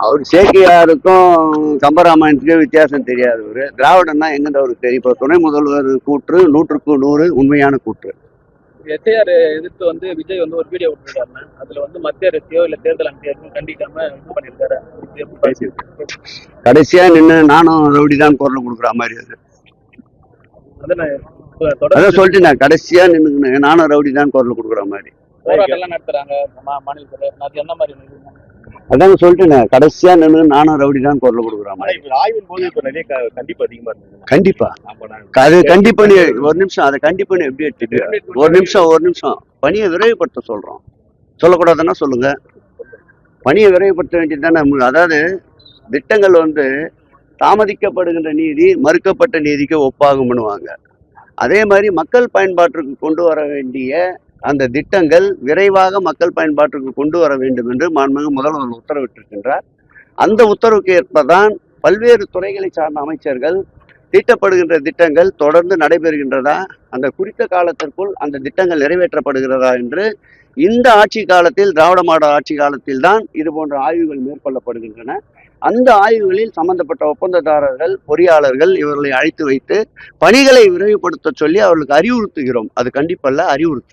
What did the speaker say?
அவர் சேக்கியாருக்கும் கம்பராமாயணத்துக்கும் வித்தியாசம் தெரியாதவர். திராவிடன்னா எங்கிட்ட அவருக்கு தெரியும். இப்போ துணை முதல்வர் கூற்று 100க்கு 100 உண்மையான கூற்று. எஸ்ஐஆர் எதிர்த்து வந்து விஜய் வந்து ஒரு வீடியோ விட்டுருக்காருன்னா அதுல வந்து மத்திய அரசையோ இல்ல தேர்தல் அமைச்சரையும் கண்டிக்காம இது பண்ணிருக்காரு. கடைசியா நின்று நானும் ரவுடிதான் குரல் கொடுக்குற மாதிரி அது. அதான் சொல்லிட்டேன், கடைசியா நின்று நானும் ரவுடிதான் குரல் கொடுக்குற மாதிரி போராட்டம் நடத்துறாங்க மாநிலத்துல. அது என்ன மாதிரி? அதாங்க சொல்லிட்டேன், கடைசியா நின்று நானும் ரவுடிதான் குரல் கொடுக்குற மாதிரி. ஆய்வின் போது இப்ப நிறைய கண்டிப்பு அதிகமா இருக்கு. கண்டிப்பா அது கண்டிப்பா. ஒரு நிமிஷம் அதை கண்டிப்பா எப்படி எடுத்துட்டு ஒரு நிமிஷம் பணியை விரைவுபடுத்த சொல்றோம். சொல்லக்கூடாதுன்னா சொல்லுங்க. பணியை விரைவுபடுத்த வேண்டியது தானே. அதாவது திட்டங்கள் வந்து தாமதிக்கப்படுகின்ற நீதி மறுக்கப்பட்ட நீதிக்கு ஒப்பாகும் பண்ணுவாங்க. அதே மாதிரி மக்கள் பயன்பாட்டிற்கு கொண்டு வர வேண்டிய அந்த திட்டங்கள் விரைவாக மக்கள் பயன்பாட்டிற்கு கொண்டு வர வேண்டும் என்று மாண்புமிகு முதல்வர் உத்தரவிட்டிருக்கின்றார். அந்த உத்தரவுக்கு ஏற்பதான் பல்வேறு துறைகளை சார்ந்த அமைச்சர்கள் தீட்டப்படுகின்ற திட்டங்கள் தொடர்ந்து நடைபெறுகின்றதா, அந்த குறித்த காலத்திற்குள் அந்த திட்டங்கள் நிறைவேற்றப்படுகிறதா என்று இந்த ஆட்சி காலத்தில், திராவிட மாடல் ஆட்சி காலத்தில் தான் இது போன்ற ஆய்வுகள் மேற்கொள்ளப்படுகின்றன. அந்த ஆய்வுகளில் சம்பந்தப்பட்ட ஒப்பந்ததாரர்கள், பொறியாளர்கள் இவர்களை அழைத்து வைத்து பணிகளை விரைவுபடுத்த சொல்லி அவர்களுக்கு அறிவுறுத்துகிறோம். அது கண்டிப்பல்ல, அறிவுறுத்தல்.